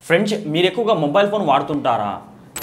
Friends మీరు ఎక్కువగా mobile phone వాడుతుంటారా?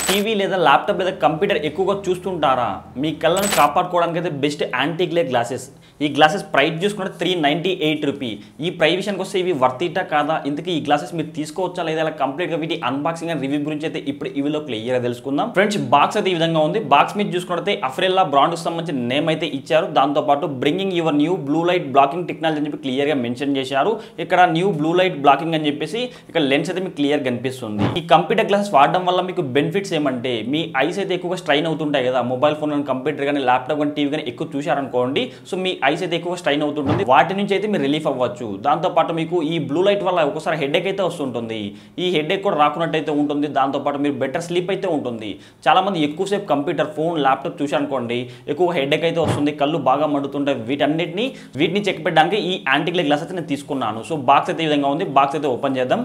TV లేదా ల్యాప్టాప్ లేదా కంప్యూటర్ ఎక్కువగా చూస్తుంటారా? మీ కళ్ళను కాపాడుకోవడానికి అయితే బెస్ట్ యాంటీ గ్లేర్ గ్లాసెస్. ఈ గ్లాసెస్ ప్రైస్ చూసుకుంటే 398 రూపీ. ఈ ప్రైస్ విషయానికి వస్తే ఇవి వర్తీటా కాదా, ఇంతకీ ఈ గ్లాసెస్ మీరు తీసుకోవచ్చా లేదా, ఇలా కంప్లీట్గా వీటి అన్బాక్సింగ్ అండ్ రివ్యూ గురించి అయితే ఇప్పుడు ఈ వీడియోలో క్లియర్గా తెలుసుకుందాం. ఫ్రెండ్స్ బాక్స్ అయితే ఈ విధంగా ఉంది. బాక్స్ మీద చూసుకుంటే అఫ్రెల్లా బ్రాండ్కి సంబంధించిన నేమ్ అయితే ఇచ్చారు. దాంతోపాటు bringing your new blue light blocking technology అని చెప్పి క్లియర్గా మెన్షన్ చేశారు. ఇక్కడ న్యూ బ్లూ లైట్ బ్లాకింగ్ అని చెప్పేసి ఇక్కడ లెన్స్ అయితే మీకు క్లియర్ కనిపిస్తుంది. ఈ కంప్యూటర్ గ్లాసెస్ వాడడం వల్ల మీకు బెనిఫిట్స్ ఏమంటే, మీ ఐస్ అయితే ఎక్కువగా స్ట్రైన్ అవుతుంటాయి కదా, మొబైల్ ఫోన్ కానీ కంప్యూటర్ కానీ ల్యాప్టాప్ కానీ టీవీ కానీ ఎక్కువ చూశారనుకోండి, సో మీ ఐస్ అయితే ఎక్కువ స్ట్రైన్ అవుతుంటుంది. వాటి నుంచి అయితే మీరు రిలీఫ్ అవ్వచ్చు. దాంతోపాటు మీకు ఈ బ్లూ లైట్ వల్ల ఒకసారి హెడేక్ అయితే వస్తుంటుంది. ఈ హెడేక్ కూడా రాకున్నట్టయితే ఉంటుంది. దాంతోపాటు మీరు బెటర్ స్లీప్ అయితే ఉంటుంది. చాలామంది ఎక్కువసేపు కంప్యూటర్ ఫోన్ ల్యాప్టాప్ చూశారనుకోండి, ఎక్కువ హెడేక్ అయితే వస్తుంది, కళ్ళు బాగా మండుతుంటాయి. వీటిని చెక్ పెట్టడానికి ఈ యాంటీ గ్లేర్ గ్లాస్ అయితే నేను తీసుకున్నాను. సో బాక్స్ అయితే ఈ విధంగా ఉంది. బాక్స్ అయితే ఓపెన్ చేద్దాం.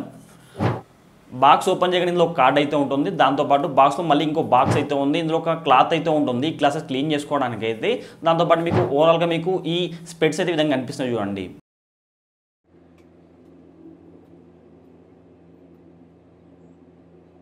బాక్స్ ఓపెన్ చేయగానే ఇందులో కార్డ్ అయితే ఉంటుంది. దాంతోపాటు బాక్స్లో మళ్ళీ ఇంకో బాక్స్ అయితే ఉంది. ఇందులో ఒక క్లాత్ అయితే ఉంటుంది గ్లాసెస్ క్లీన్ చేసుకోవడానికి అయితే. దాంతోపాటు మీకు ఓవరాల్గా మీకు ఈ స్పెట్స్ అయితే ఈ విధంగా కనిపిస్తుంది చూడండి.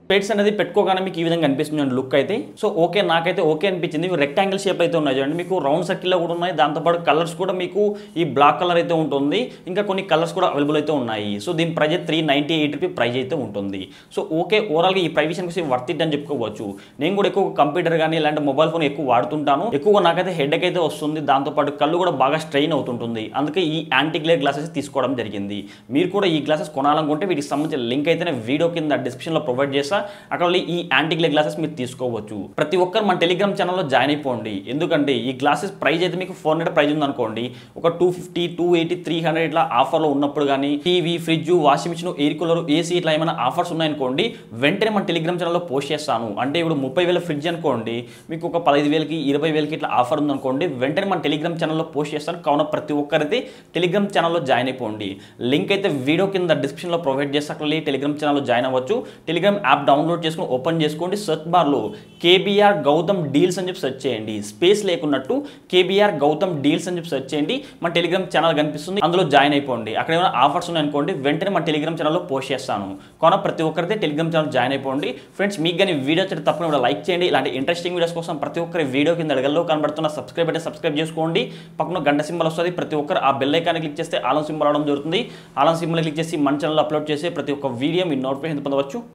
స్పెట్స్ అనేది పెట్టుకోగానే మీకు ఈ విధంగా కనిపిస్తుంది లుక్ అయితే. సో ఓకే, నాకైతే ఓకే అనిపించింది. ఇవి రెక్టాంగిల్ షేప్ అయితే ఉన్నాయి చూడండి, మీకు రౌండ్ సర్కిల్లో కూడా ఉన్నాయి. దాంతోపాటు కలర్స్ కూడా మీకు ఈ బ్లాక్ కలర్ అయితే ఉంటుంది, ఇంకా కొన్ని కలర్స్ కూడా అవైలబుల్ అయితే ఉన్నాయి. సో దీని ప్రైస్ 398 రూపీ ప్రైస్ అయితే ఉంటుంది. సో ఓకే, ఓవరాల్గా ఈ ప్రైస్ విషయానికి వర్త్ ఇట్ అని చెప్పుకోవచ్చు. నేను కూడా ఎక్కువ కంప్యూటర్ కానీ ఇలాంటి మొబైల్ ఫోన్ ఎక్కువ వాడుతుంటాను. ఎక్కువగా నాకైతే హెడేక్ అయితే వస్తుంది, దాంతోపాటు కళ్ళు కూడా బాగా స్ట్రెయిన్ అవుతుంటుంది. అందుకే ఈ యాంటీ గ్లేర్ గ్లాసెస్ తీసుకోవడం జరిగింది. మీరు కూడా ఈ గ్లాసెస్ కొనాలనుకుంటే వీటికి సంబంధించిన లింక్ అయితే నేను వీడియో కింద డిస్క్రిప్షన్లో ప్రొవైడ్ చేస్తా. అక్కడ ఈ యాంటీ గ్లేర్ గ్లాసెస్ మీరు తీసుకోవచ్చు. ప్రతి ఒక్కరు మన టెలిగ్రామ్ ఛానల్లో జాయిన్ అయిపోండి. ఎందుకంటే ఈ గ్లాసెస్ ప్రైస్ అయితే మీకు 400 ప్రైస్ ఉందనుకోండి, ఒక 250, 280, 300 ఇట్లా ఆఫర్లో ఉన్నప్పుడు కానీ TV, fridge, washing machine, air cooler, AC ఇట్లా ఏమైనా ఆఫర్స్ ఉన్నాయనుకోండి, వెంటనే మన టెలిగ్రామ్ ఛానల్లో పోస్ట్ చేస్తాను. అంటే ఇప్పుడు 30,000 ఫ్రిడ్జ్ అనుకోండి, మీకు ఒక 15,000కి 20,000కి ఇట్లా ఆఫర్ ఉందనుకోండి, వెంటనే మన టెలిగ్రామ్ ఛానల్లో పోస్ట్ చేస్తాను. కావున ప్రతి ఒక్కరైతే టెలిగ్రామ్ ఛానల్లో జాయిన్ అయిపోండి. లింక్ అయితే వీడియో కింద డిస్క్రిప్షన్లో ప్రొవైడ్ చేస్తే అక్కడ టెలిగ్రామ్ ఛానల్లో జాయిన్ అవ్వచ్చు. టెలిగ్రామ్ యాప్ డౌన్లోడ్ చేసుకుని ఓపెన్ చేసుకోండి. సెర్చ్ బార్లో కేబీఆర్ గౌతమ్ డీల్స్ అని చెప్పి సెర్చ్ చేయండి. స్పేస్ లేకున్నట్టు కేబీఆర్ గౌతమ్ డీల్స్ అని చెప్పి సెర్చ్ చేయండి. మన టెలిగ్రామ్ ఛానల్ కనిపిస్తుంది, అందులో జాయిన్ అయిపోండి. అక్కడ ఏమైనా ఆఫర్స్ ఉన్నాయనుకోండి, వెంటనే మన టెలిగ్రామ్ ఛానల్లో పోస్ట్ చేస్తాను. కావున ప్రతి ఒక్కరైతే టెలిగ్రామ్ ఛానల్ జాయిన్ అయిపోండి. ఫ్రెండ్స్ మీకు కానీ వీడియో వచ్చి తప్పకుండా లైక్ చేయండి. ఇలాంటి ఇంట్రెస్టింగ్ వీడియోస్ కోసం ప్రతి ఒక్కరి వీడియో కింద అడగల్లో కనబడుతున్న సబ్స్క్రైబ్ అంటే సబ్స్క్రైబ్ చేసుకోండి. పక్కన గంట సింబల్ వస్తుంది, ప్రతి ఒక్కరు ఆ బెల్ ఐకాన్ క్లిక్ చేస్తే ఆల్ సింబల్ రావడం జరుగుతుంది. ఆల్ సింబల్ క్లిక్ చేసి మన ఛానల్ అప్లోడ్ చేసి ప్రతి ఒక్క వీడియో మీ నోటిఫికేషన్ పొందవచ్చు.